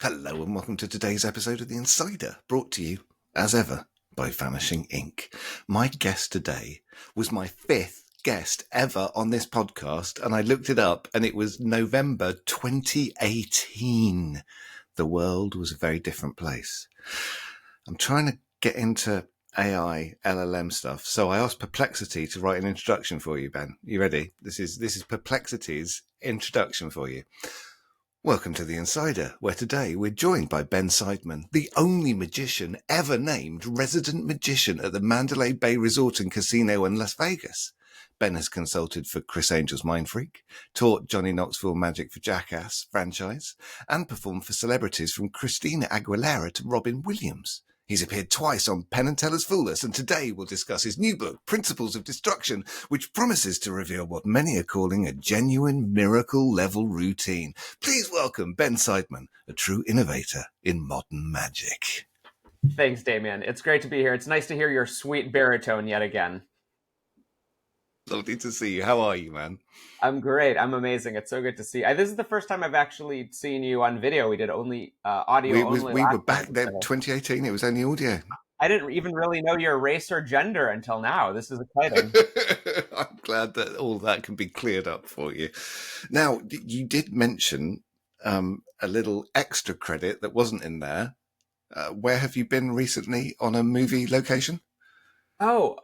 Hello and welcome to today's episode of The Insider, brought to you, as ever, by Vanishing Inc. My guest today was my fifth guest ever on this podcast, and I looked it up and it was November 2018. The world was a very different place. I'm trying to get into AI, LLM stuff, so I asked Perplexity to write an introduction for you, Ben. You ready? This is Perplexity's introduction for you. Welcome to The Insider, where today we're joined by Ben Seidman, the only magician ever named resident magician at the Mandalay Bay Resort and Casino in Las Vegas. Ben has consulted for Chris Angel's Mind Freak, taught Johnny Knoxville Magic for Jackass franchise, and performed for celebrities from Christina Aguilera to Robin Williams. He's appeared twice on Penn and Teller's Fool Us, and today we'll discuss his new book, Principles of Destruction, which promises to reveal what many are calling a genuine miracle-level routine. Please welcome Ben Seidman, a true innovator in modern magic. Thanks, Damian. It's great to be here. It's nice to hear your sweet baritone yet again. Lovely to see you. How are you, man? I'm great. I'm amazing. It's so good to see you. This is the first time I've actually seen you on video. We did only audio. We were back there 2018. It was only audio. I didn't even really know your race or gender until now. This is exciting. I'm glad that all that can be cleared up for you. Now, you did mention a little extra credit that wasn't in there. Where have you been recently on a movie location? Oh,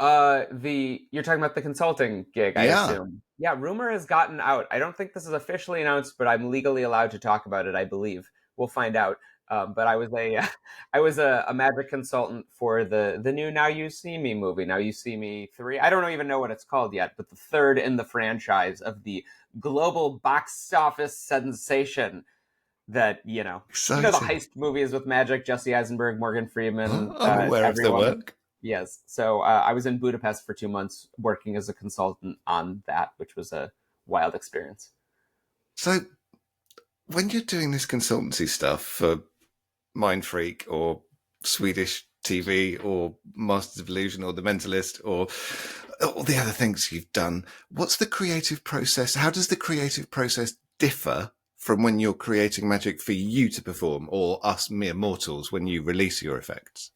you're talking about the consulting gig, I assume. Yeah, rumor has gotten out. I don't think this is officially announced, but I'm legally allowed to talk about it, I believe. We'll find out. But I was a magic consultant for the new Now You See Me movie, Now You See Me 3. I don't even know what it's called yet, but the third in the franchise of the global box office sensation that, you know the heist movies with magic, Jesse Eisenberg, Morgan Freeman. I'm aware of the work. Yes. So I was in Budapest for 2 months working as a consultant on that, which was a wild experience. So when you're doing this consultancy stuff for Mind Freak or Swedish TV or Masters of Illusion or The Mentalist or all the other things you've done, what's the creative process? How does the creative process differ from when you're creating magic for you to perform or us mere mortals when you release your effects?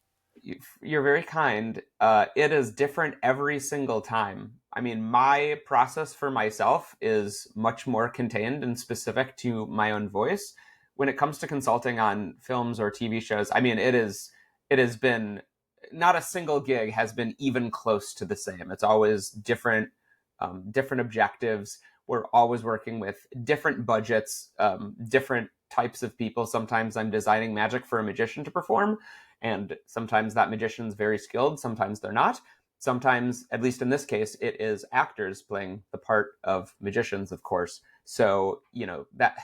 You're very kind. It is different every single time. I mean, my process for myself is much more contained and specific to my own voice. When it comes to consulting on films or TV shows, I mean, it has been, not a single gig has been even close to the same. It's always different objectives. We're always working with different budgets, different types of people. Sometimes I'm designing magic for a magician to perform, and sometimes that magician's very skilled, sometimes they're not. Sometimes, at least in this case, it is actors playing the part of magicians, of course. So, that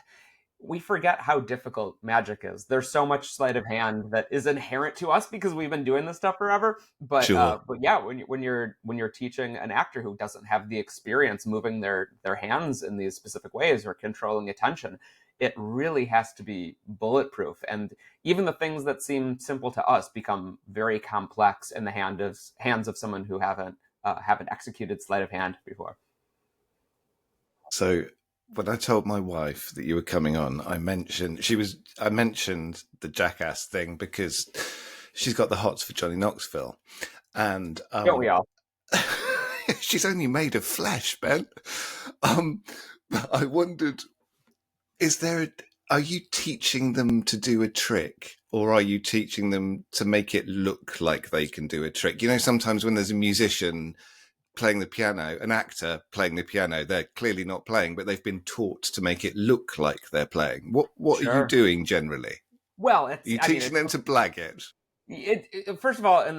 we forget how difficult magic is. There's so much sleight of hand that is inherent to us because we've been doing this stuff forever. But Sure. But yeah, when you're teaching an actor who doesn't have the experience moving their hands in these specific ways or controlling attention, it really has to be bulletproof. And even the things that seem simple to us become very complex in the hands of someone who haven't executed sleight of hand before. So when I told my wife that you were coming on, I mentioned the Jackass thing because she's got the hots for Johnny Knoxville, and Don't we all? She's only made of flesh, Ben. I wondered, are you teaching them to do a trick, or are you teaching them to make it look like they can do a trick? Sometimes when there's a musician playing the piano, an actor playing the piano, they're clearly not playing, but they've been taught to make it look like they're playing. What Sure. are you doing generally? Well, Are you teaching them to blag it? First of all, in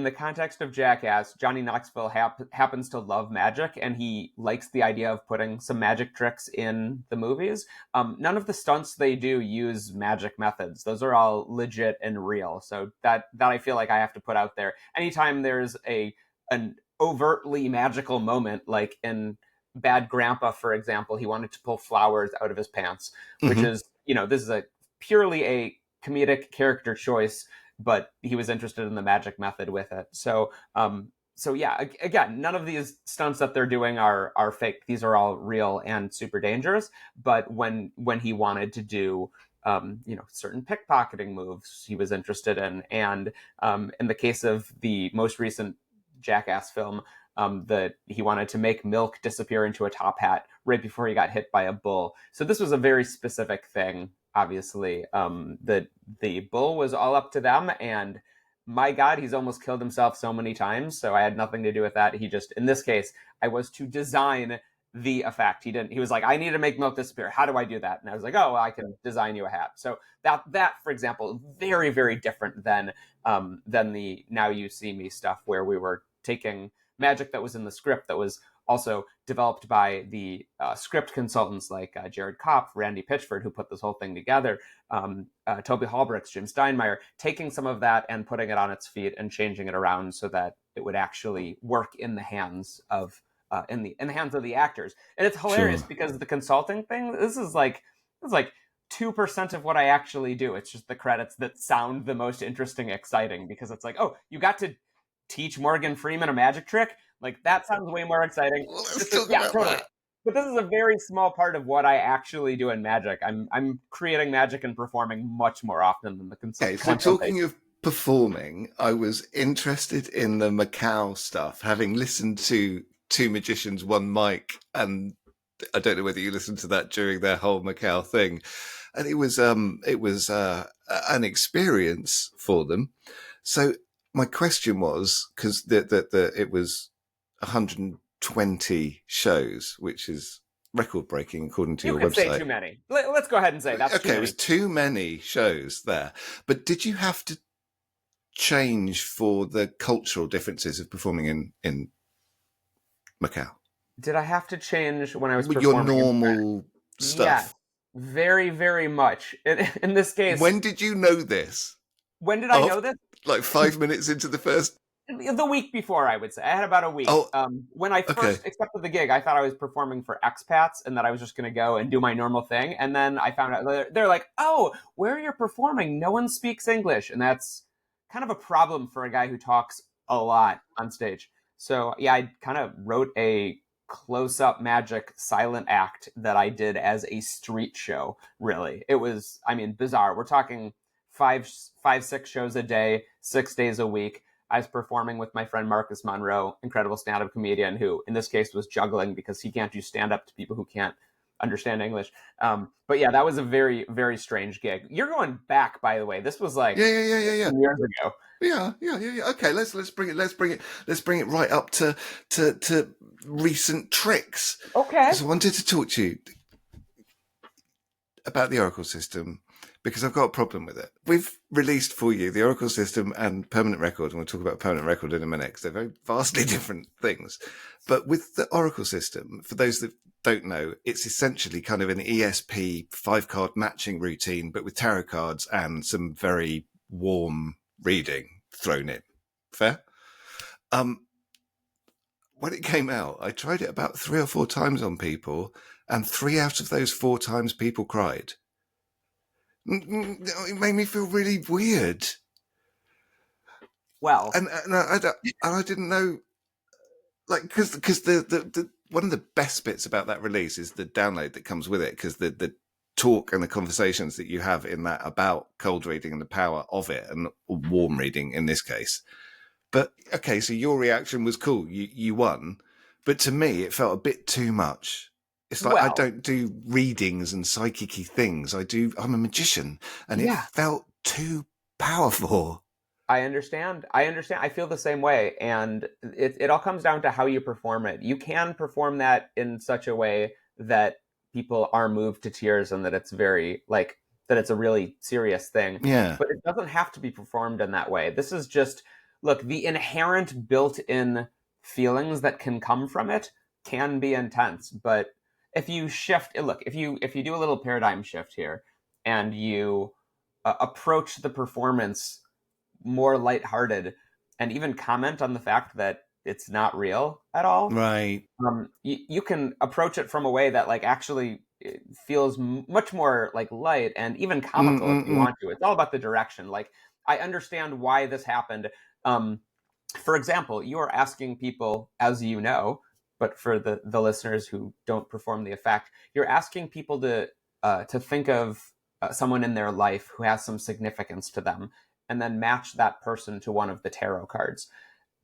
the context of Jackass, Johnny Knoxville happens to love magic, and he likes the idea of putting some magic tricks in the movies. None of the stunts they do use magic methods; those are all legit and real. So that I feel like I have to put out there. Anytime there's an overtly magical moment, like in Bad Grandpa, for example, he wanted to pull flowers out of his pants, which is, this is purely a comedic character choice, but he was interested in the magic method with it. So so yeah, again, none of these stunts that they're doing are fake. These are all real and super dangerous. But when he wanted to do certain pickpocketing moves, he was interested in. And in the case of the most recent Jackass film, that he wanted to make milk disappear into a top hat right before he got hit by a bull. So this was a very specific thing. Obviously, the bull was all up to them, and my God, he's almost killed himself so many times. So I had nothing to do with that. He just, in this case, I was to design the effect. He didn't. He was like, I need to make milk disappear. How do I do that? And I was like, oh, well, I can design you a hat. So that, for example, very very different than the Now You See Me stuff, where we were taking magic that was in the script that was also developed by the script consultants like Jared Kopp, Randy Pitchford, who put this whole thing together, Toby Hallbrooks, Jim Steinmeier, taking some of that and putting it on its feet and changing it around so that it would actually work in the hands of hands of the actors. And it's hilarious Sure. because the consulting thing, this is like 2% of what I actually do. It's just the credits that sound the most interesting, exciting, because it's like, oh, you got to teach Morgan Freeman a magic trick? Like, that sounds way more exciting. Well, let's talk Yeah, about totally. that. But this is a very small part of what I actually do in magic. I'm creating magic and performing much more often than the Okay, so consultation. talking of performing, I was interested in the Macau stuff, having listened to Two Magicians, One Mic, and I don't know whether you listened to that during their whole Macau thing, and it was an experience for them. So my question was, because it was 120 shows, which is record breaking according to You your could say website. too many. Let's go ahead and say that's too Okay, it was many. too many shows there. But did you have to change for the cultural differences of performing in Macau? Did I have to change when I was Your performing in China? normal Yes, stuff. very, very much. In this case, When did you know this? when did I know After this? like 5 minutes into the first. The week before, I would say. I had about a week. Oh, When I okay. first accepted the gig, I thought I was performing for expats and that I was just going to go and do my normal thing. And then I found out they're like, oh, where you're performing, no one speaks English. And that's kind of a problem for a guy who talks a lot on stage. So, yeah, I kind of wrote a close up magic silent act that I did as a street show, really. It was, I mean, bizarre. We're talking five, 6 shows a day, 6 days a week. I was performing with my friend Marcus Monroe, incredible stand-up comedian, who in this case was juggling because he can't do stand-up to people who can't understand English. But yeah, that was a very, very strange gig. You're going back, by the way. This was like Yeah. 15 years ago. Yeah. Okay, let's bring it right up to recent tricks. Okay. Because I wanted to talk to you about the Oracle system because I've got a problem with it. We've released for you the Oracle system and permanent record, and we'll talk about permanent record in a minute because they're very vastly different things. But with the Oracle system, for those that don't know, it's essentially kind of an ESP 5-card matching routine, but with tarot cards and some very warm reading thrown in. Fair? Um, when it came out, I tried it about 3 or 4 times on people, and 3 out of those 4 times people cried. It made me feel really weird, Well, and I didn't know, like, because the one of the best bits about that release is the download that comes with it, because the talk and the conversations that you have in that about cold reading and the power of it, and warm reading in this case. But okay, so your reaction was cool, you won, but to me it felt a bit too much. It's like I well, don't do readings and psychic things. I'm a magician, and it yeah. felt too powerful. I understand. I understand. I feel the same way. And it all comes down to how you perform it. You can perform that in such a way that people are moved to tears and that it's very, like, that it's a really serious thing. Yeah. But it doesn't have to be performed in that way. This is just, look, the inherent built in feelings that can come from it can be intense. But if you shift, look, if you do a little paradigm shift here and you approach the performance more lighthearted and even comment on the fact that it's not real at all, Right. you can approach it from a way that like actually feels much more like light and even comical if you Mm-mm-mm. want to. It's all about the direction. Like, I understand why this happened. For example, you are asking people, as you know, but for the listeners who don't perform the effect, you're asking people to think of someone in their life who has some significance to them, and then match that person to one of the tarot cards.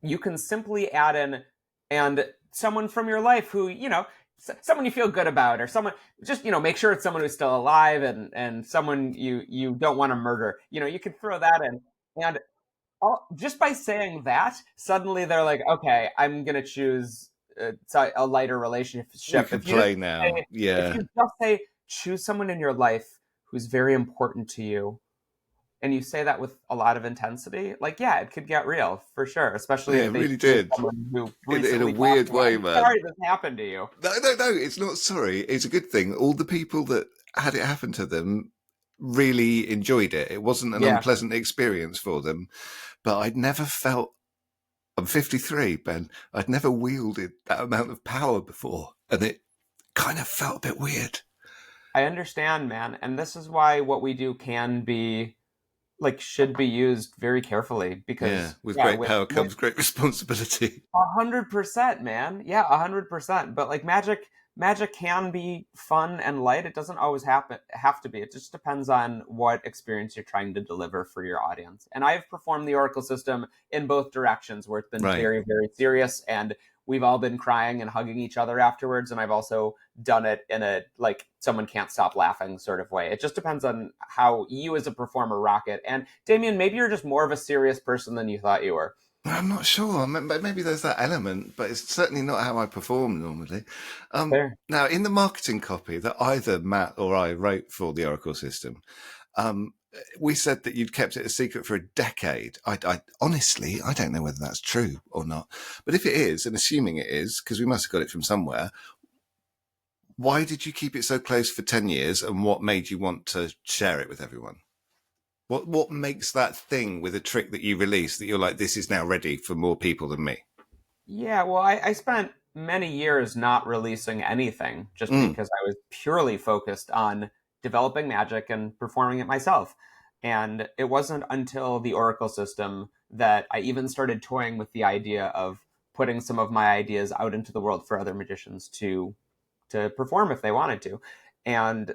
You can simply add in and someone from your life who, someone you feel good about, or someone, just, make sure it's someone who's still alive, and someone you don't want to murder. You can throw that in. And just by saying that, suddenly they're like, okay, I'm gonna choose a lighter We relationship. could play now. If Yeah. you just say, choose someone in your life who's very important to you, and you say that with a lot of intensity, like, yeah, it could get real for sure, especially Yeah, if it they really choose did. someone who In a recently passed weird away. way, I'm man. sorry this happened to you. No, no, no. It's not sorry. It's a good thing. All the people that had it happen to them really enjoyed it. It wasn't an Yeah, unpleasant experience for them. But I'd never felt. I'm 53, Ben. I'd never wielded that amount of power before, and it kind of felt a bit weird. I understand, man. And this is why what we do can be, like, should be used very carefully, Yeah, because, with yeah, great with power comes great responsibility. 100%, man. Yeah, 100%. But like, magic can be fun and light. It doesn't always have to be. It just depends on what experience you're trying to deliver for your audience. And I've performed the Oracle system in both directions, where it's been Right. very, very serious, and we've all been crying and hugging each other afterwards. And I've also done it in a, like, someone can't stop laughing sort of way. It just depends on how you as a performer rock it. And Damian, maybe you're just more of a serious person than you thought you were. I'm not sure. Maybe there's that element, but it's certainly not how I perform normally. Fair. Now, in the marketing copy that either Matt or I wrote for the Oracle system, um, we said that you'd kept it a secret for a decade. I honestly, I don't know whether that's true or not. But if it is, and assuming it is, because we must have got it from somewhere, why did you keep it so close for 10 years, and what made you want to share it with everyone? What makes that thing with a trick that you release that you're like, this is now ready for more people than me? Yeah, well, I spent many years not releasing anything, just Mm, because I was purely focused on developing magic and performing it myself. And it wasn't until the Oracle system that I even started toying with the idea of putting some of my ideas out into the world for other magicians to perform if they wanted to. And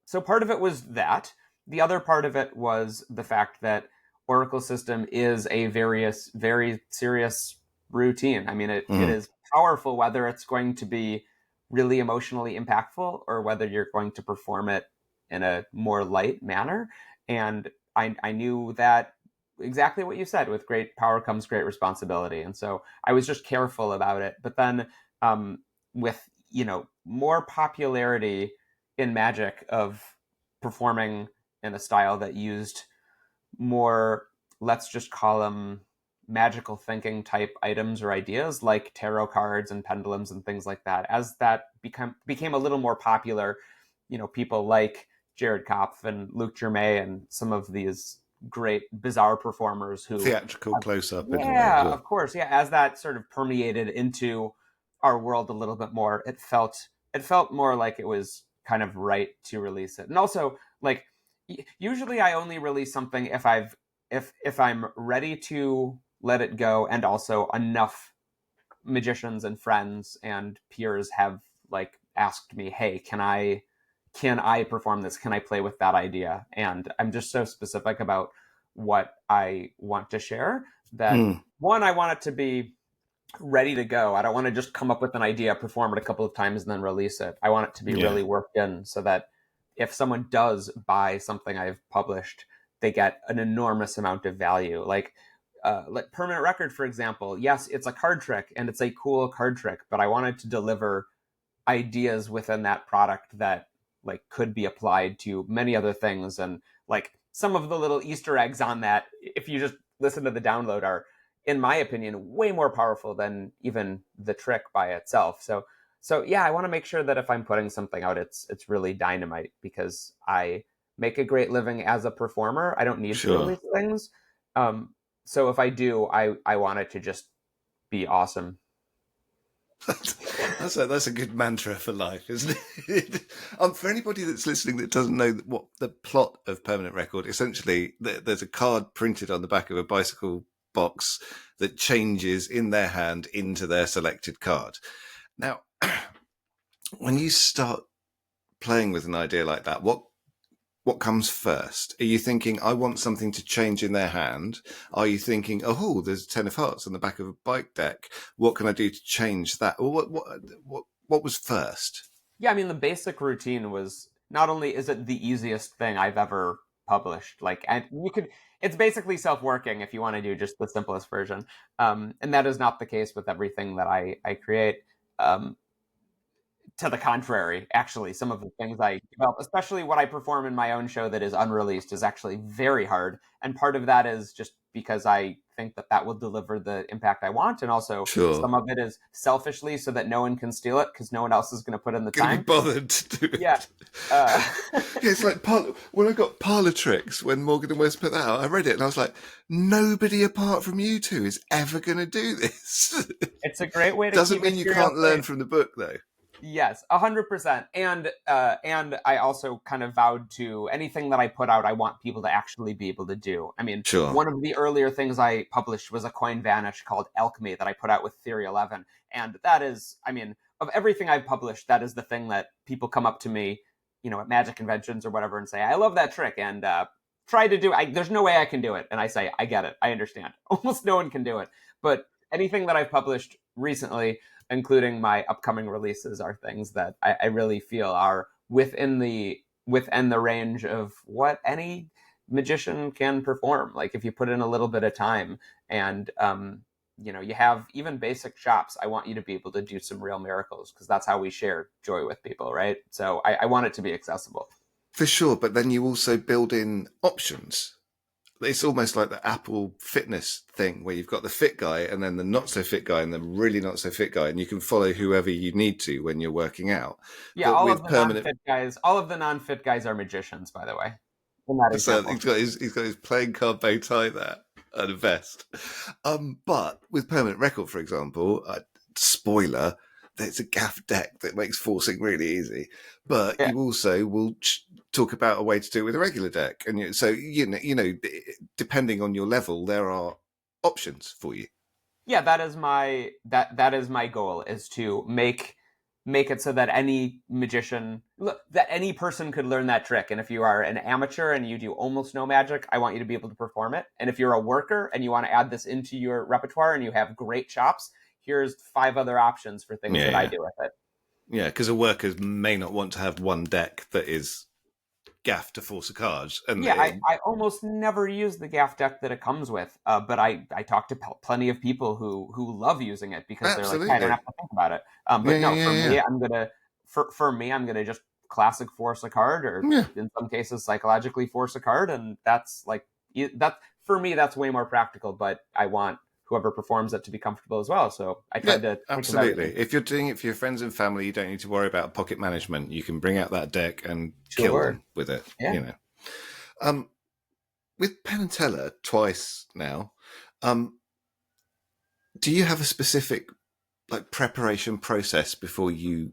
so part of it was that. The other part of it was the fact that Oracle system is a very serious routine. I mean, it mm, is powerful, whether it's going to be really emotionally impactful or whether you're going to perform it in a more light manner. And I knew that, exactly what you said, with great power comes great responsibility. And so I was just careful about it. But then with, more popularity in magic of performing in a style that used more, let's just call them magical thinking type items or ideas, like tarot cards and pendulums and things like that, as that became a little more popular, people like Jared Kopf and Luke Germain and some of these great bizarre performers who theatrical close up in a way as yeah, well. of course. Yeah, as that sort of permeated into our world a little bit more, it felt more like it was kind of right to release it. And also, like, usually I only release something if I'm ready to let it go, and also enough magicians and friends and peers have, like, asked me, "Hey, can I perform this? Can I play with that idea?" And I'm just so specific about what I want to share that, Mm, one, I want it to be ready to go. I don't want to just come up with an idea, perform it a couple of times, and then release it. I want it to be yeah. really worked in, so that if someone does buy something I've published, they get an enormous amount of value. Like permanent record, for example. Yes, it's a card trick and it's a cool card trick, but I wanted to deliver ideas within that product that, like, could be applied to many other things. And, like, some of the little Easter eggs on that, if you just listen to the download, are, in my opinion, way more powerful than even the trick by itself. So yeah, I want to make sure that if I'm putting something out, it's really dynamite, because I make a great living as a performer. I don't need to Sure. release things. um, so if I do, I want it to just be awesome. That's a good mantra for life, isn't it? For anybody that's listening that doesn't know what the plot of Permanent Record, essentially, there's a card printed on the back of a bicycle box that changes in their hand into their selected card. Now, when you start playing with an idea like that, what comes first? Are you thinking, I want something to change in their hand? Are you thinking, oh, there's 10 of hearts on the back of a bike deck. What can I do to change that? Or what was first? Yeah, I mean, the basic routine was, not only is it the easiest thing I've ever published, like, and you could, it's basically self-working if you want to do just the simplest version. And that is not the case with everything that I create. Um, to the contrary, actually, some of the things I develop, especially what I perform in my own show that is unreleased, is actually very hard. And part of that is just because I think that that will deliver the impact I want. And also, Sure. some of it is selfishly so that no one can steal it because no one else is going to put in the Gonna be time. bothered to do Yeah. it. Uh, Yeah, it's like when I got Parlor Tricks, when Morgan and West put that out, I read it and I was like, nobody apart from you two is ever going to do this. it's a great way to Doesn't keep mean you material can't learn safe. from the book, though. Yes, 100%. And I also kind of vowed to anything that I put out, I want people to actually be able to do. I mean, Sure. one of the earlier things I published was a coin vanish called Alchemy that I put out with Theory 11, and that is, I mean, of everything I've published, that is the thing that people come up to me, at magic conventions or whatever, and say, "I love that trick," and try to do. There's no way I can do it, and I say, "I get it, I understand." Almost no one can do it, but anything that I've published recently, including my upcoming releases, are things that I really feel are within the range of what any magician can perform. Like if you put in a little bit of time and you have even basic chops, I want you to be able to do some real miracles because that's how we share joy with people, right? So I want it to be accessible. For sure, but then you also build in options. It's almost like the Apple fitness thing where you've got the fit guy and then the not so fit guy and the really not so fit guy, and you can follow whoever you need to when you're working out. Yeah, But with permanent, all of the non-fit guys are magicians, by the way, in that so example. he's got his playing card bow tie there and a vest. But with permanent record, for example, spoiler, there's a gaff deck that makes forcing really easy. But Yeah, you also will talk about a way to do it with a regular deck, and so depending on your level, there are options for you. yeah, that is my goal, is to make it so that any magician, look, that any person could learn that trick. And if you are an amateur and you do almost no magic, I want you to be able to perform it. And if you're a worker and you want to add this into your repertoire and you have great chops, here's 5 other options for things Yeah, that I yeah, do with it. yeah. Because a worker may not want to have one deck that is gaff to force a card, and Yeah, I almost never use the gaff deck that it comes with, but I talk to plenty of people who love using it because they're like, "Hey, I don't absolutely, have to think about it." yeah, But yeah, no, for yeah, yeah. me, I'm gonna just classic force a card, or Yeah. in some cases psychologically force a card, and that's like that for me. That's way more practical. But I want whoever performs it to be comfortable as well. So I Yeah, tried to think of absolutely. everything. If you're doing it for your friends and family, you don't need to worry about pocket management. You can bring out that deck and kill Sure. them with it. Yeah. Um, with Penn and Teller twice now, um, do you have a specific like preparation process before you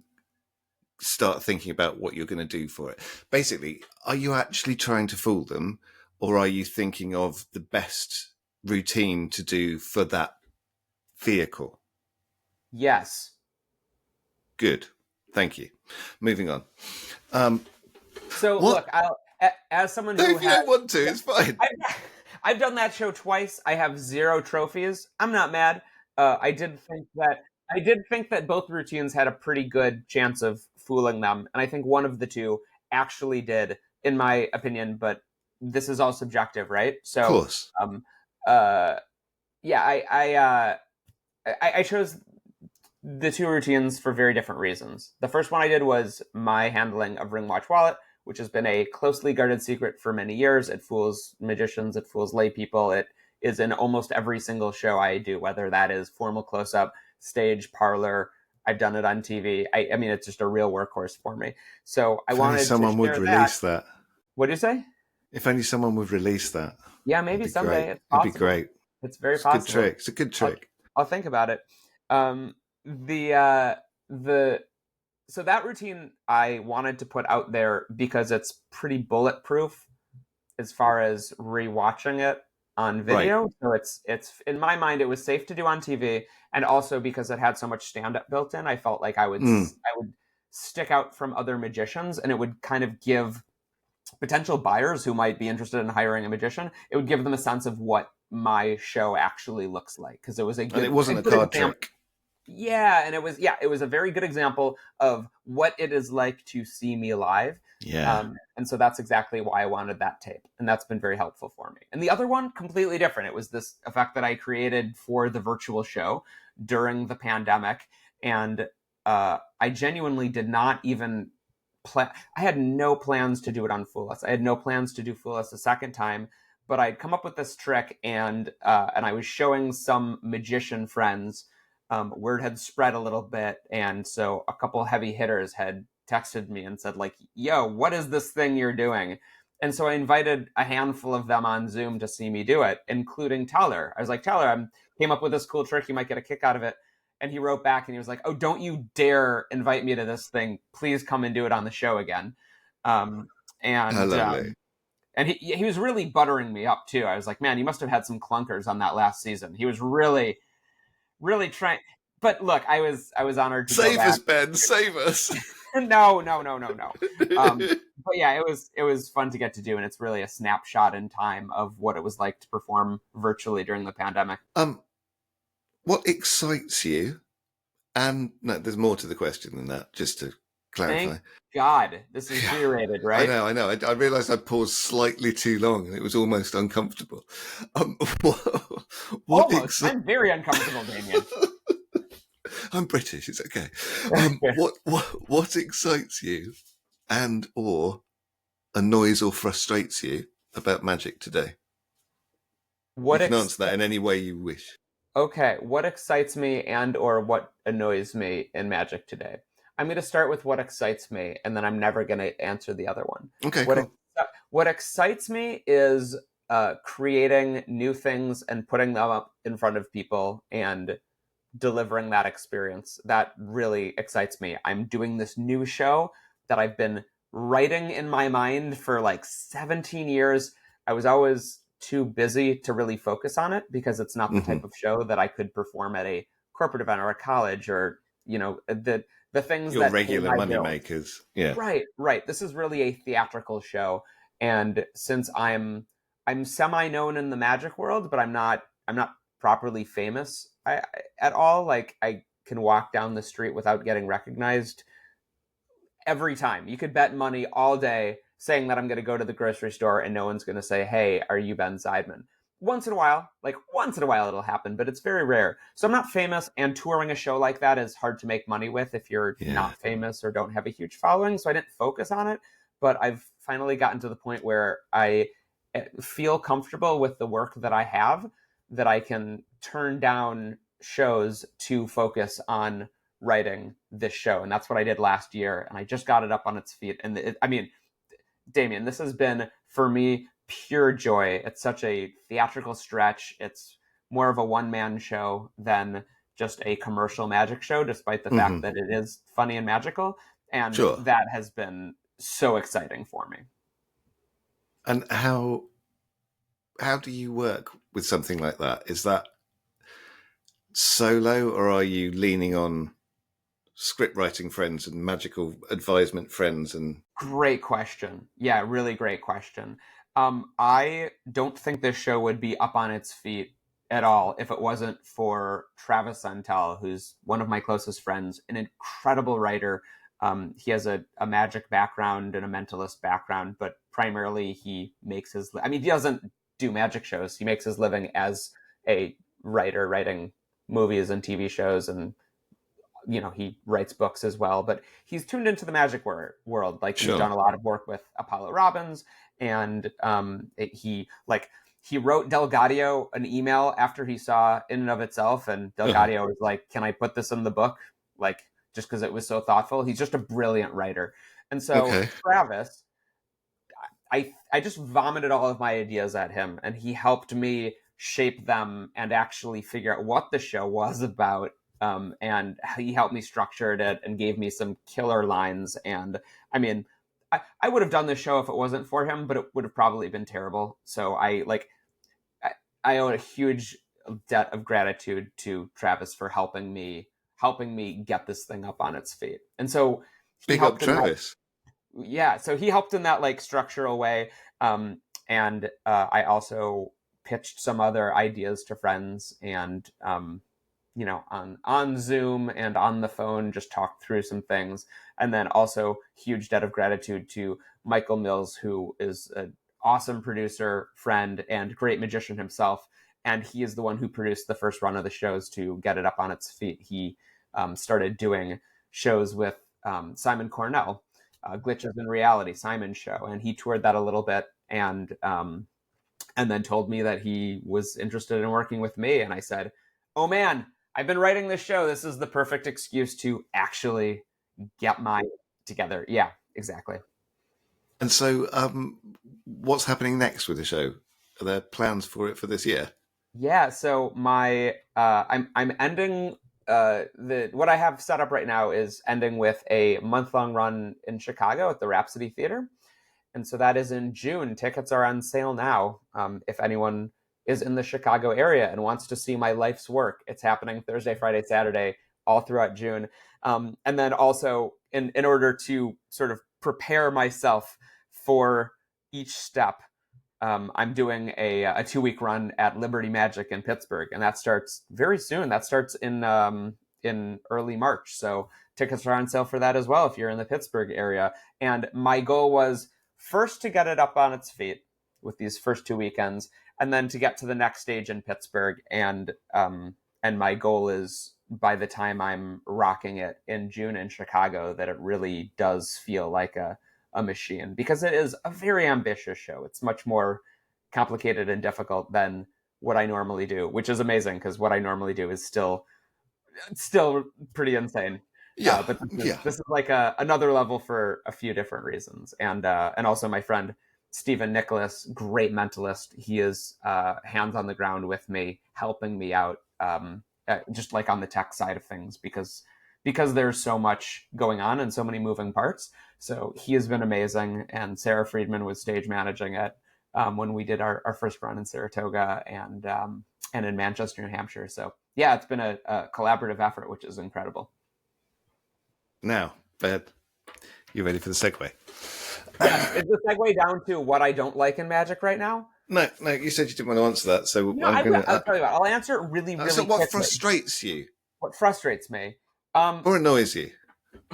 start thinking about what you're going to do for it? Basically, are you actually trying to fool them, or are you thinking of the best routine to do for that vehicle? Yes. Good. Thank you. Moving on. Um, So look, what? as someone No, who if you has, don't want to, it's fine. I've done that show twice. I have 0 trophies. I'm not mad. I did think that both routines had a pretty good chance of fooling them, and I think one of the two actually did, in my opinion. But this is all subjective, right? Of So, course. um, uh, yeah, I chose the two routines for very different reasons. The first one I did was my handling of Ring Watch Wallet, which has been a closely guarded secret for many years. It fools magicians, it fools lay people. It is in almost every single show I do, whether that is formal close up, stage, parlor. I've done it on TV. I mean, it's just a real workhorse for me. So I If only wanted to someone would share that. release that. What do you say? If only someone would release that. Yeah, It'd maybe be great. someday. It's It'd be possible. great. It's very It's a good possible. trick. It's a good I'll, trick. I'll think about it. The so that routine I wanted to put out there because it's pretty bulletproof as far as rewatching it. on Right. video. So it's in my mind it was safe to do on TV, and also because it had so much stand up built in, I felt like Mm. I would stick out from other magicians, and it would kind of give potential buyers who might be interested in hiring a magician, it would give them a sense of what my show actually looks like, because it was And it wasn't a a good card example. trick. Yeah, and it was a very good example of what it is like to see me live. Yeah. And so that's exactly why I wanted that tape, and that's been very helpful for me. And the other one, completely different. It was this effect that I created for the virtual show during the pandemic, and I genuinely did not even plan. I had no plans to do it on Fool Us. I had no plans to do Fool Us a second time, but I'd come up with this trick, and I was showing some magician friends. Word had spread a little bit, and so a couple heavy hitters had texted me and said, like, yo, what is this thing you're doing? And so I invited a handful of them on Zoom to see me do it, including Teller. I was like, Teller, I came up with this cool trick, you might get a kick out of it. And he wrote back and he was like, oh, don't you dare invite me to this thing, please come and do it on the show again. um, How and lovely. um, and he was really buttering me up too. I was like, man, you must have had some clunkers on that last season. He was really trying. But look, I was honored to go Save us, back. Ben. Save us. No. But yeah, it was fun to get to do, and it's really a snapshot in time of what it was like to perform virtually during the pandemic. um, what excites you? And no, there's more to the question than that. Just to clarify. Thank God this is B-rated, I right? know, I know. I realised I paused slightly too long, and it was almost uncomfortable. What Almost. excites? I'm very uncomfortable, Damian. I'm British. It's okay. What excites you, and or annoys or frustrates you about magic today? You What can ex- answer that in any way you wish. Okay, what excites me and or what annoys me in Magic today? I'm going to start with what excites me, and then I'm never going to answer the other one. Okay, What cool. ex- what excites me is creating new things and putting them up in front of people and delivering that experience. That really excites me. I'm doing this new show that I've been writing in my mind for like 17 years. I was always too busy to really focus on it because it's not the Hmm. type of show that I could perform at a corporate event or a college, or the things Your that pay regular my money bills. makers. Yeah. Right. This is really a theatrical show, and since I'm semi known in the magic world, but I'm not properly famous at all. Like, I can walk down the street without getting recognized every time. You could bet money all day saying that I'm going to go to the grocery store and no one's going to say, "Hey, are you Ben Seidman?" Once in a while it'll happen, but it's very rare. So I'm not famous, and touring a show like that is hard to make money with if you're Yeah. not famous or don't have a huge following. So I didn't focus on it, but I've finally gotten to the point where I feel comfortable with the work that I have, that I can turn down shows to focus on writing this show. And that's what I did last year, and I just got it up on its feet. And I mean, Damian, this has been for me pure joy. It's such a theatrical stretch. It's more of a one-man show than just a commercial magic show, despite the Hmm. fact that it is funny and magical. And Sure. that has been so exciting for me. And how do you work with something like that? Is that solo, or are you leaning on script writing friends and magical advisement friends? And Great question. Yeah, really great question. I don't think this show would be up on its feet at all if it wasn't for Travis Santel, who's one of my closest friends, an incredible writer. He has a magic background and a mentalist background, but primarily he makes his. I mean, he doesn't do magic shows. He makes his living as a writer, writing movies and TV shows, and he writes books as well, but he's tuned into the magic world. Like, he's sure. done a lot of work with Apollo Robbins, and he wrote Delgadio an email after he saw In and of Itself, and Uh-huh. Delgadio was like, can I put this in the book, like, just because it was so thoughtful. He's just a brilliant writer. And so Okay. Travis, I just vomited all of my ideas at him, and he helped me shape them and actually figure out what the show was about. And he helped me structure it and gave me some killer lines. And I mean, I would have done this show if it wasn't for him, but it would have probably been terrible. So I owe a huge debt of gratitude to Travis for helping me get this thing up on its feet. And so he Big up helped in that. Travis. Yeah, so he helped in that like structural way. And I also pitched some other ideas to friends, and on Zoom and on the phone, just talked through some things. And then also huge debt of gratitude to Michael Mills, who is an awesome producer, friend, and great magician himself. And he is the one who produced the first run of the shows to get it up on its feet. He started doing shows with Simon Cornell, Glitches in Reality, Simon's show, and he toured that a little bit, and then told me that he was interested in working with me. And I said, "Oh man, I've been writing this show. This is the perfect excuse to actually get mine together." Yeah, exactly. And so, what's happening next with the show? Are there plans for it for this year? Yeah, so I'm ending what I have set up right now is ending with a month-long run in Chicago at the Rhapsody Theater. And so that is in June. Tickets are on sale now. If anyone is in the Chicago area and wants to see my life's work, it's happening Thursday, Friday, Saturday, all throughout June. And then also, in order to sort of prepare myself for each step, I'm doing a 2-week run at Liberty Magic in Pittsburgh, and that starts very soon. That starts in early March. So tickets are on sale for that as well if you're in the Pittsburgh area. And my goal was first to get it up on its feet with these first 2 weekends, and then to get to the next stage in Pittsburgh. And my goal is by the time I'm rocking it in June in Chicago, that it really does feel like a machine, because it is a very ambitious show. It's much more complicated and difficult than what I normally do, which is amazing because what I normally do is still pretty insane. Yeah, But yeah. this is like another level for a few different reasons. And also my friend Stephen Nicholas, great mentalist. He is hands on the ground with me, helping me out, just like on the tech side of things, because there's so much going on and so many moving parts. So he has been amazing. And Sarah Friedman was stage managing it when we did our first run in Saratoga and in Manchester, New Hampshire. So yeah, it's been a collaborative effort, which is incredible. Now, Ben, you ready for the segue? Yes. Is the segue down to what I don't like in magic right now? No, you said you didn't want to answer that, so No, I'm going to. I'll tell you what. I'll answer it really, really So, what quickly. frustrates you? What frustrates me? Or annoys you?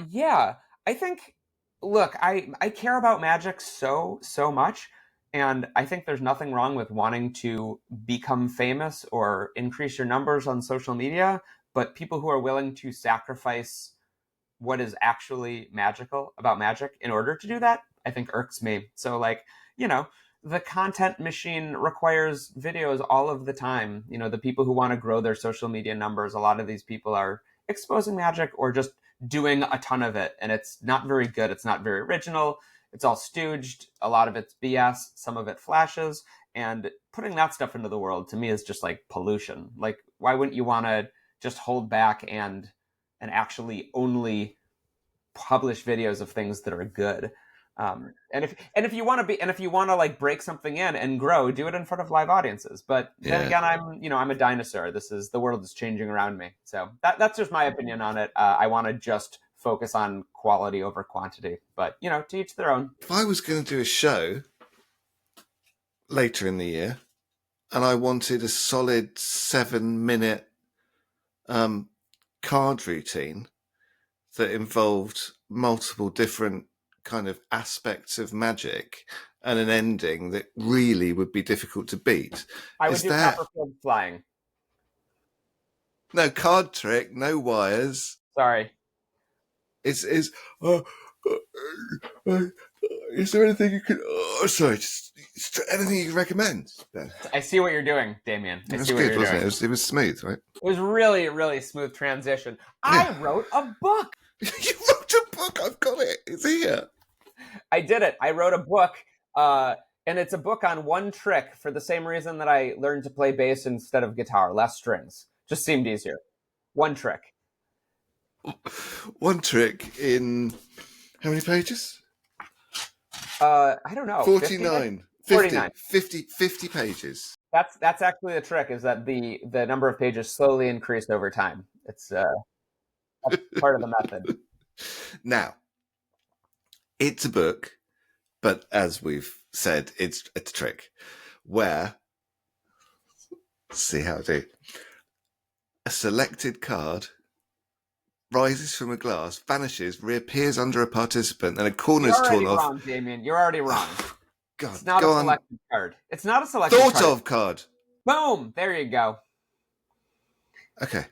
Yeah, I think. Look, I care about magic so much, and I think there's nothing wrong with wanting to become famous or increase your numbers on social media. But people who are willing to sacrifice what is actually magical about magic in order to do that, I think irks me. So like, the content machine requires videos all of the time. The people who want to grow their social media numbers, a lot of these people are exposing magic or just doing a ton of it. And it's not very good. It's not very original. It's all stooged. A lot of it's BS. Some of it flashes. And putting that stuff into the world to me is just like pollution. Like, why wouldn't you want to just hold back and actually only publish videos of things that are good? And if you want to like break something in and grow, do it in front of live audiences. But then again, I'm a dinosaur. The world is changing around me. So that's just my opinion on it. I want to just focus on quality over quantity, but to each their own. If I was going to do a show later in the year and I wanted a solid 7-minute card routine that involved multiple different kind of aspects of magic and an ending that really would be difficult to beat. I would do Copperfield flying. No card trick, no wires. Sorry. Is there anything you could? Oh, sorry, just anything you recommend, Ben? I see what you're doing, Damian. It was good, wasn't it? It was smooth, right? It was really, really smooth transition. I wrote a book. You wrote a book. I've got it. It's here. I did it. I wrote a book, and it's a book on one trick for the same reason that I learned to play bass instead of guitar. Less strings. Just seemed easier. One trick. One trick in how many pages? I don't know. 49. 50? 49. 50 pages. That's actually the trick, is that the number of pages slowly increased over time. It's that's part of the method. Now, it's a book, but as we've said, it's a trick where, see how I do, a selected card rises from a glass, vanishes, reappears under a participant, and a corner You're is torn already off. wrong, Damian. You're already wrong. Oh, God, It's not a go on. selected card. It's not a selected Thought card. of card. Boom! There you go. Okay.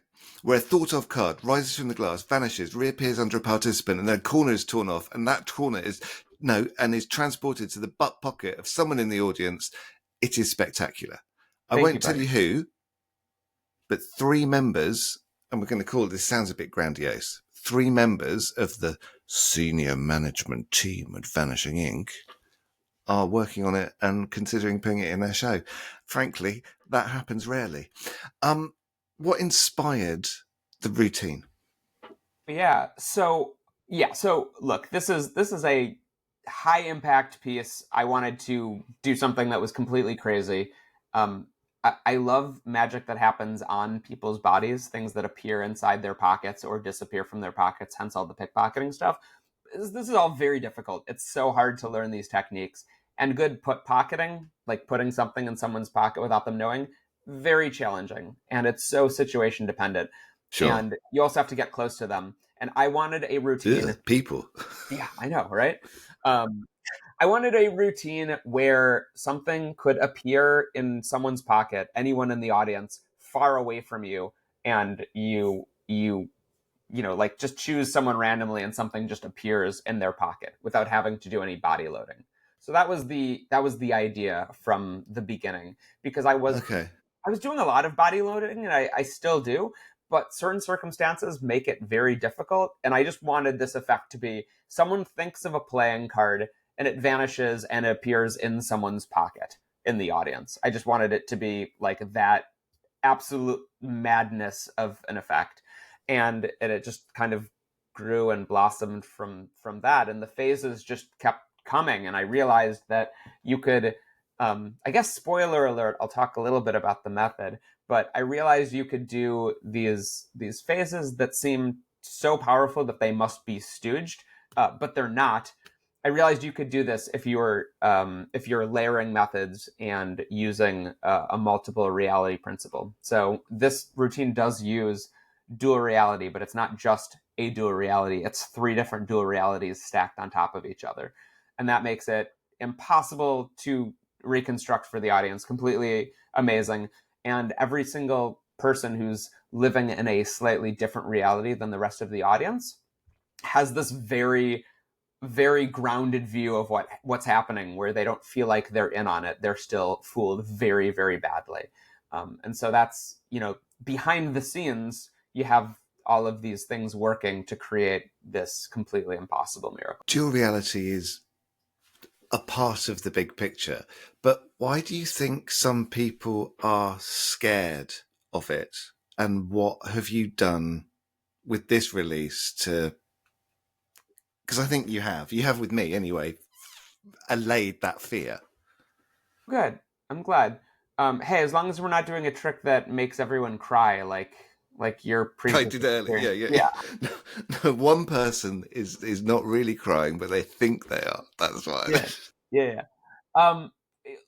Where a thought of card rises from the glass, vanishes, reappears under a participant, and then a corner is torn off, and that corner is is transported to the butt pocket of someone in the audience. It is spectacular. I Thank you, won't tell buddy. you who, but 3 members, and we're going to call it, this sounds a bit grandiose, 3 members of the senior management team at Vanishing Inc. are working on it and considering putting it in their show. Frankly, that happens rarely. What inspired the routine? So look, this is a high impact piece. I wanted to do something that was completely crazy. I love magic that happens on people's bodies, things that appear inside their pockets or disappear from their pockets, hence all the pickpocketing stuff. This is all very difficult. It's so hard to learn these techniques. And good pocketing, like putting something in someone's pocket without them knowing, very challenging. And it's so situation dependent. Sure. And you also have to get close to them. And I wanted a routine. Ugh, people. Yeah, I know, right? I wanted a routine where something could appear in someone's pocket, anyone in the audience, far away from you, and like just choose someone randomly and something just appears in their pocket without having to do any body loading. So that was the idea from the beginning, because Okay. I was doing a lot of body loading, and I still do, but certain circumstances make it very difficult. And I just wanted this effect to be someone thinks of a playing card and it vanishes and appears in someone's pocket in the audience. I just wanted it to be like that absolute madness of an effect. And it just kind of grew and blossomed from that. And the phases just kept coming. And I realized that you could I guess spoiler alert, I'll talk a little bit about the method, but I realized you could do these phases that seem so powerful that they must be stooged, but they're not. I realized you could do this if you're layering methods and using a multiple reality principle. So this routine does use dual reality, but it's not just a dual reality. It's 3 different dual realities stacked on top of each other, and that makes it impossible to reconstruct for the audience. Completely amazing. And every single person who's living in a slightly different reality than the rest of the audience has this very, very grounded view of what's happening, where they don't feel like they're in on it. They're still fooled very, very badly. And so that's, behind the scenes, you have all of these things working to create this completely impossible miracle. Dual reality is a part of the big picture, but why do you think some people are scared of it? And what have you done with this release to, because I think you have with me anyway, allayed that fear? Good. I'm glad. Hey, as long as we're not doing a trick that makes everyone cry, like your I previous did earlier. experience. Yeah. No, one person is not really crying, but they think they are. That's fine. Yeah, yeah, yeah. Um,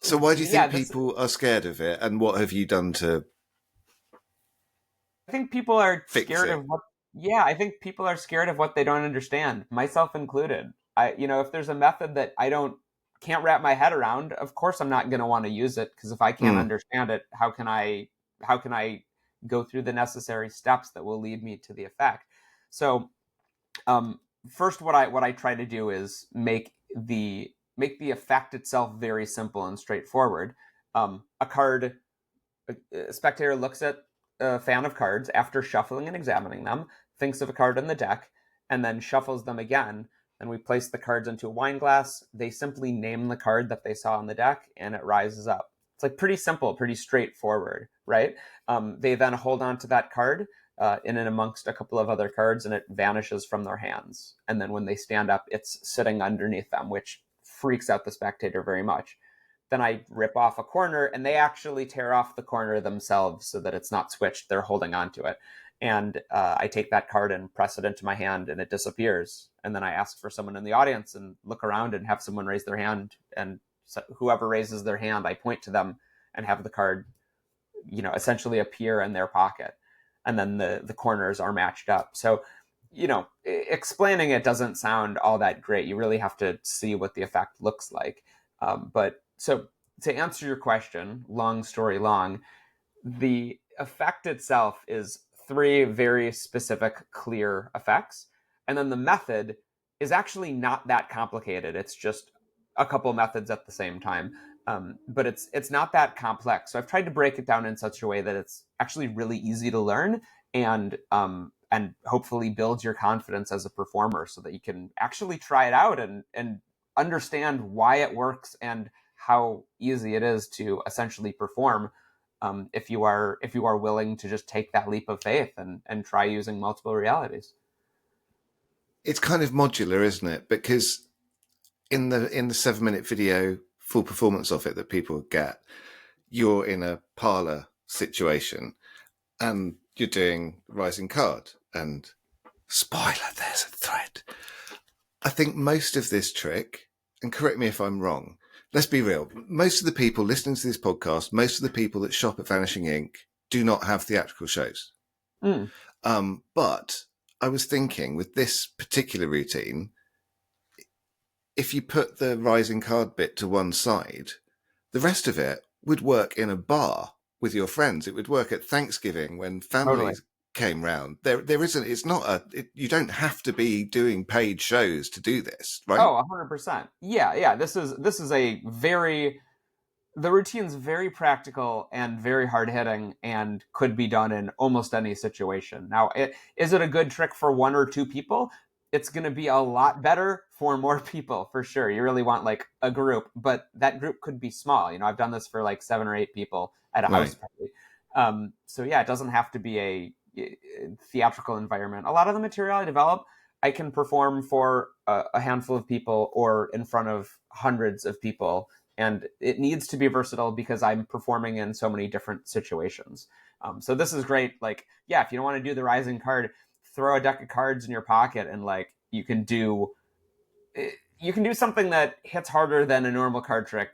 So why do you yeah. think people are scared of it, and what have you done to I think people are fix scared it? of what. Yeah, I think people are scared of what they don't understand, myself included. If there's a method that I can't wrap my head around, of course I'm not going to want to use it, because if I can't Mm. understand it, how can I go through the necessary steps that will lead me to the effect? So, first, what I try to do is make the effect itself very simple and straightforward. A card, a spectator looks at a fan of cards after shuffling and examining them, thinks of a card in the deck, and then shuffles them again. And we place the cards into a wine glass. They simply name the card that they saw on the deck, and it rises up. It's like pretty simple, pretty straightforward, right? They then hold on to that card in and amongst a couple of other cards, and it vanishes from their hands. And then when they stand up, it's sitting underneath them, which freaks out the spectator very much. then I rip off a corner and they actually tear off the corner themselves so that it's not switched. They're holding on to it. And I take that card and press it into my hand and it disappears. And then I ask for someone in the audience and look around and have someone raise their hand. And so whoever raises their hand, I point to them and have the card, essentially appear in their pocket. And then the corners are matched up. So, explaining it doesn't sound all that great. You really have to see what the effect looks like. But so to answer your question, long story long, the effect itself is 3 very specific, clear effects. And then the method is actually not that complicated. It's just a couple methods at the same time. But it's not that complex. So I've tried to break it down in such a way that it's actually really easy to learn and hopefully builds your confidence as a performer so that you can actually try it out and understand why it works and how easy it is to essentially perform if you are willing to just take that leap of faith and try using multiple realities. It's kind of modular, isn't it? Because in the 7-minute video full performance of it that people get, you're in a parlor situation and you're doing rising card and spoiler, there's a thread. I think most of this trick, and correct me if I'm wrong, let's be real, most of the people listening to this podcast, most of the people that shop at Vanishing Inc. do not have theatrical shows. But I was thinking with this particular routine, if you put the rising card bit to one side, the rest of it would work in a bar with your friends. It would work at Thanksgiving when families came round. There isn't, it's not you don't have to be doing paid shows to do this, right? Oh, 100%. Yeah. This is the routine's very practical and very hard hitting and could be done in almost any situation. Now, is it a good trick for 1 or 2 people? It's going to be a lot better for more people, for sure. You really want like a group, but that group could be small. I've done this for like 7 or 8 people at a house party. So yeah, it doesn't have to be a theatrical environment. A lot of the material I develop, I can perform for a handful of people or in front of hundreds of people. And it needs to be versatile because I'm performing in so many different situations. So this is great. Like, yeah, if you don't want to do the rising card, throw a deck of cards in your pocket and like you can do something that hits harder than a normal card trick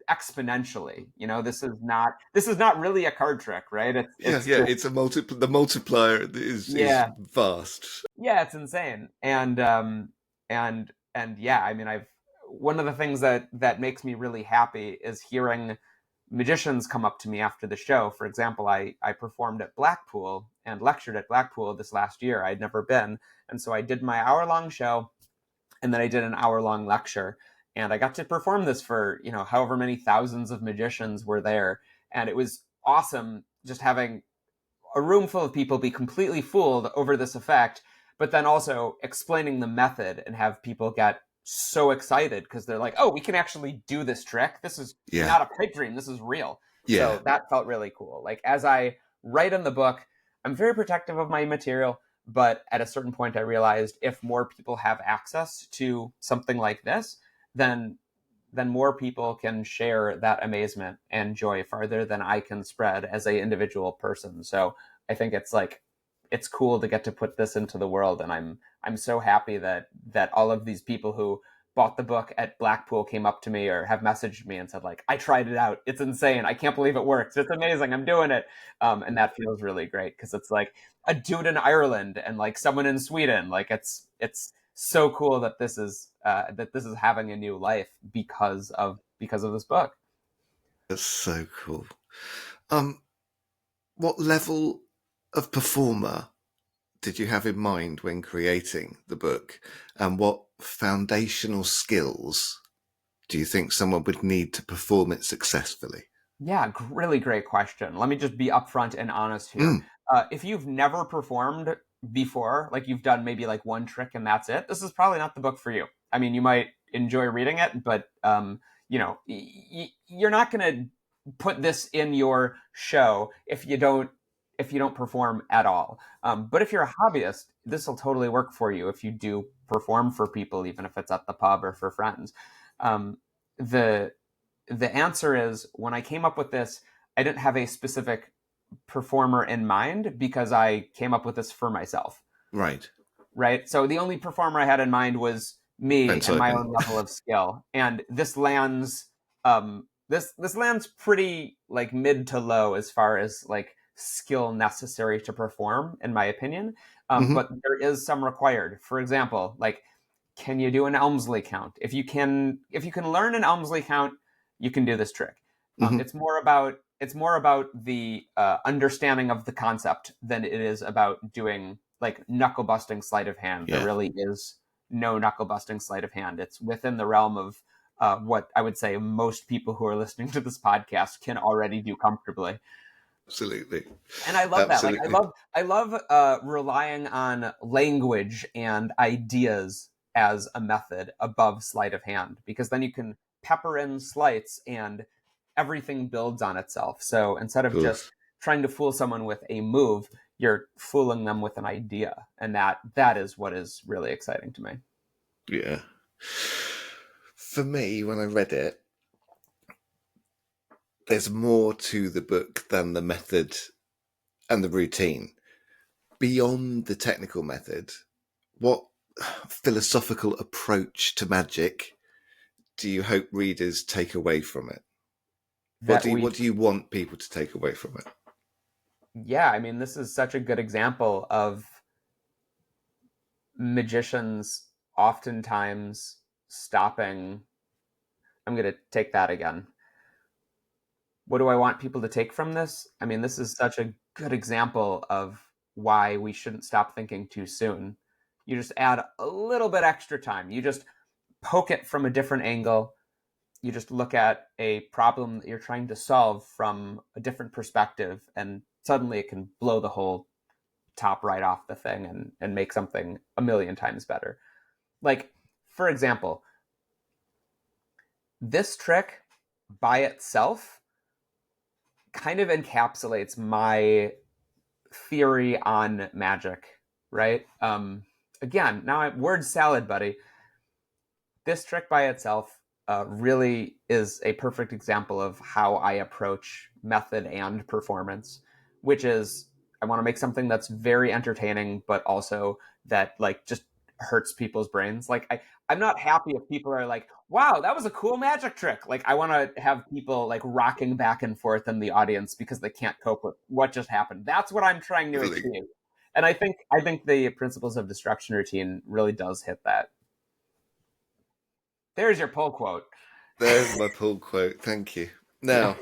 exponentially. This is not really a card trick, right? It's the multiplier is vast. Yeah, it's insane. And yeah, I mean, one of the things that makes me really happy is hearing magicians come up to me after the show. For example, I performed at Blackpool and lectured at Blackpool this last year. I'd never been. And so I did my hour-long show and then I did an hour-long lecture. And I got to perform this for, however many thousands of magicians were there. And it was awesome just having a room full of people be completely fooled over this effect, but then also explaining the method and have people get so excited because they're like, oh, we can actually do this trick. This is not a pipe dream. This is real. Yeah. So that felt really cool. Like as I write in the book, I'm very protective of my material, but at a certain point I realized if more people have access to something like this, then more people can share that amazement and joy farther than I can spread as an individual person. So I think it's cool to get to put this into the world. And I'm so happy that all of these people who bought the book at Blackpool came up to me or have messaged me and said like, I tried it out. It's insane. I can't believe it works. It's amazing. I'm doing it. And that feels really great because it's like a dude in Ireland and like someone in Sweden. Like it's so cool that this is having a new life because of this book. That's so cool. What level of performer did you have in mind when creating the book, and what foundational skills do you think someone would need to perform it successfully? Yeah, really great question. Let me just be upfront and honest here. If you've never performed before, like you've done maybe like one trick and that's it, this is probably not the book for you. I mean, you might enjoy reading it, but you're not going to put this in your show if you don't perform at all. But if you're a hobbyist, this will totally work for you if you do perform for people, even if it's at the pub or for friends. the answer is, when I came up with this, I didn't have a specific performer in mind because I came up with this for myself. Right. Right. So the only performer I had in mind was Ben me and my Seidman. own level of skill. And this lands this lands pretty like mid to low as far as like skill necessary to perform, in my opinion. Hmm. But there is some required. For example, like, can you do an Elmsley count? If you can learn an Elmsley count, you can do this trick. Hmm. It's more about the understanding of the concept than it is about doing like knuckle busting sleight of hand. There Yeah. really is no knuckle busting sleight of hand. It's within the realm of what I would say most people who are listening to this podcast can already do comfortably. Absolutely. And I love that. Like Absolutely. I love relying on language and ideas as a method above sleight of hand, because then you can pepper in sleights and everything builds on itself. So instead Of of just course. trying to fool someone with a move, you're fooling them with an idea, and that is what is really exciting to me. Yeah. For me, when I read it, there's more to the book than the method and the routine. Beyond the technical method, what philosophical approach to magic do you hope readers take away from it? That we What do you want people to take away from it? Yeah, I mean, this is such a good example of magicians oftentimes stopping. I'm going to take that again. What do I want people to take from this? I mean, this is such a good example of why we shouldn't stop thinking too soon. You just add a little bit extra time. You just poke it from a different angle. You just look at a problem that you're trying to solve from a different perspective, and suddenly it can blow the whole top right off the thing and make something a million times better. Like, for example, this trick by itself kind of encapsulates my theory on magic, right? Again, now word salad, buddy. This trick by itself really is a perfect example of how I approach method and performance, which is, I want to make something that's very entertaining, but also that like just hurts people's brains. Like I'm not happy if people are like, wow, that was a cool magic trick. Like I want to have people like rocking back and forth in the audience because they can't cope with what just happened. That's what I'm trying to Really? achieve. And I think the principles of destruction routine really does hit that. There's your pull quote. There's my pull quote. Thank you. Yeah. Now,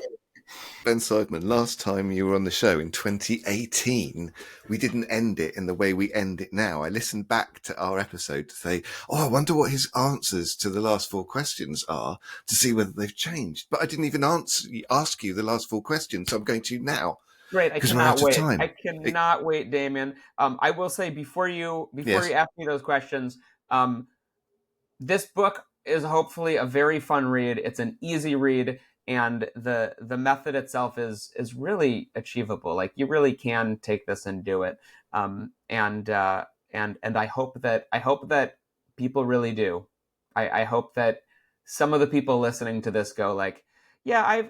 Ben Seidman, last time you were on the show in 2018, we didn't end it in the way we end it now. I listened back to our episode to say, oh, I wonder what his answers to the last four questions are to see whether they've changed. But I didn't even ask you the last four questions, so I'm going to now Great. I because we're cannot out of wait. I time. cannot wait, Damian. I will say before you Yes. ask me those questions, this book is hopefully a very fun read. It's an easy read, and the method itself is really achievable. Like you really can take this and do it. And I hope that people really do. I hope that some of the people listening to this go like, yeah,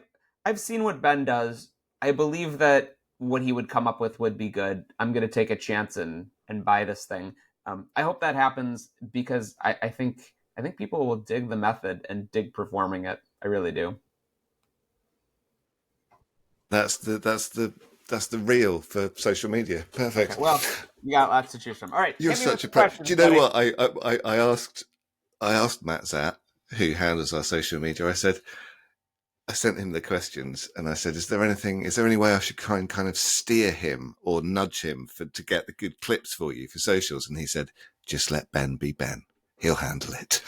I've seen what Ben does. I believe that what he would come up with would be good. I'm going to take a chance and buy this thing. I hope that happens because I think people will dig the method and dig performing it. I really do. That's the reel for social media. Okay, Perfect. well, you got lots to choose from. All right, You're hit me with such the a pro. Do questions, you know buddy. what I asked Matt Zatt, who handles our social media. I sent him the questions and I said, is there any way I should kind of steer him or nudge him to get the good clips for you for socials? And he said, just let Ben be Ben. He'll handle it.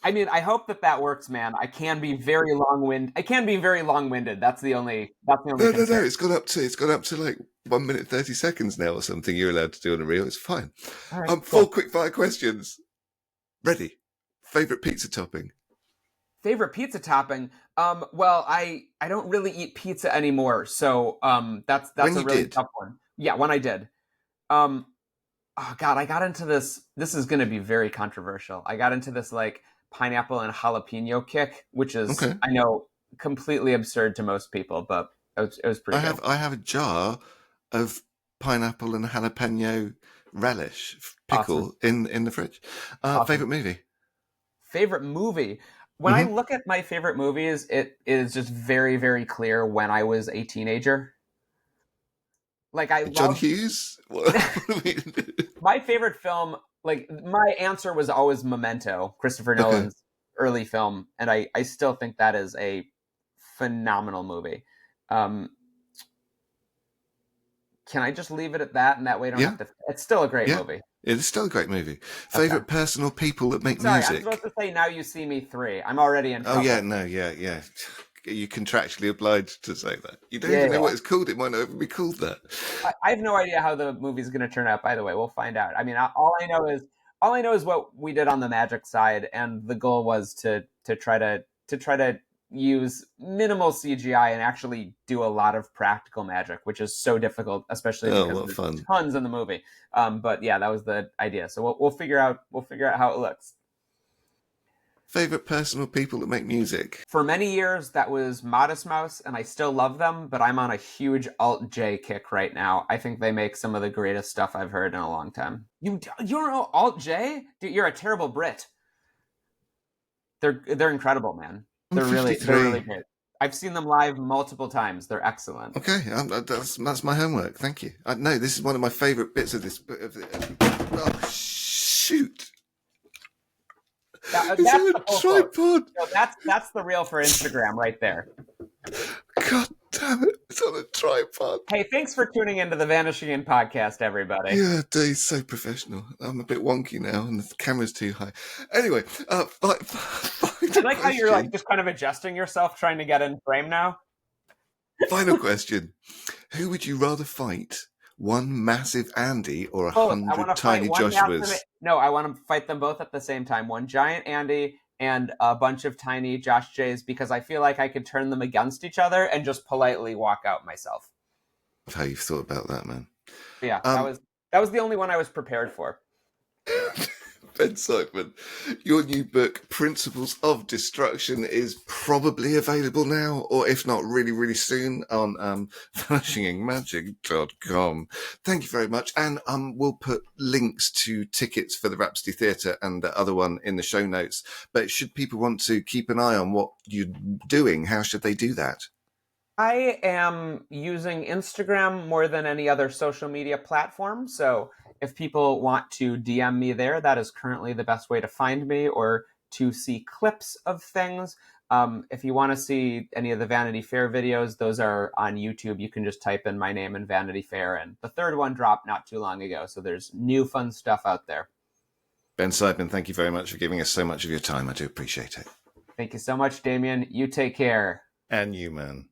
I mean, I hope that works, man. I can be very long-winded. That's the only No, no, concern. no. It's gone up to like 1 minute 30 seconds now or something. You're allowed to do on a reel. It's fine. All right, Four cool. quick fire questions. Ready. Favorite pizza topping? Favorite pizza topping? Well, I don't really eat pizza anymore, so that's When a you really did. tough one. Yeah, when I did. Um, oh God, I got into this. This is going to be very controversial. I got into this like pineapple and jalapeno kick, which is Okay. I know completely absurd to most people, but it was pretty good. I have a jar of pineapple and jalapeno relish Awesome. pickle in the fridge. Awesome. Favorite movie? Favorite movie. When I Hmm. look at my favorite movies, it is just very, very clear when I was a teenager. Like I John love Hughes? What do we do? my favorite film. Like my answer was always Memento, Christopher Okay. Nolan's early film, and I still think that is a phenomenal movie. Um, can I just leave it at that, and that way I don't Yeah. have to? It's still a great Yeah. movie. It is still a great movie. Okay. Favorite person or people that make Sorry, I'm supposed music? to say Now You See Me 3. I'm already in Oh yeah, trouble. no, yeah, yeah. You're contractually obliged to say that. You don't Yeah, even yeah, know yeah. what it's called. It might not even be called that. I have no idea how the movie's going to turn out. By the way, we'll find out. I mean, all I know is what we did on the magic side, and the goal was to try to use minimal CGI and actually do a lot of practical magic, which is so difficult, especially Oh, because what there's fun! tons in the movie. But yeah, that was the idea. So we'll figure out how it looks. Favorite person or people that make music? For many years, that was Modest Mouse, and I still love them, but I'm on a huge Alt J kick right now. I think they make some of the greatest stuff I've heard in a long time. You don't know Alt J? Dude, you're a terrible Brit. They're incredible, man. I'm They're really 53. great. I've seen them live multiple times. They're excellent. Okay, that's my homework. Thank you. No, this is one of my favorite bits of this. Oh shoot! It's That's on a the full quote. tripod. No, that's the real for Instagram right there. God damn it! It's on a tripod. Hey, thanks for tuning into the Vanishing in podcast, everybody. Yeah, dude, he's so professional. I'm a bit wonky now, and the camera's too high. Anyway, I final like how you're like question. just kind of adjusting yourself, trying to get in frame now. Final question. Who would you rather fight? One massive Andy or Both. I want 100 to fight tiny one massive. Joshuas? No, I want to fight them both at the same time. One giant Andy and a bunch of tiny Josh Jays, because I feel like I could turn them against each other and just politely walk out myself. How you've thought about that, man. But yeah, Um, that was the only one I was prepared for. Ben Seidman, your new book, Principles of Destruction, is probably available now, or if not, really, really soon on vanishingmagic.com. Thank you very much. And we'll put links to tickets for the Rhapsody Theatre and the other one in the show notes. But should people want to keep an eye on what you're doing, how should they do that? I am using Instagram more than any other social media platform. So if people want to DM me there, that is currently the best way to find me, or to see clips of things. If you want to see any of the Vanity Fair videos, those are on YouTube. You can just type in my name and Vanity Fair. And the third one dropped not too long ago. So there's new fun stuff out there. Ben Seidman, thank you very much for giving us so much of your time. I do appreciate it. Thank you so much, Damian. You take care. And you, man.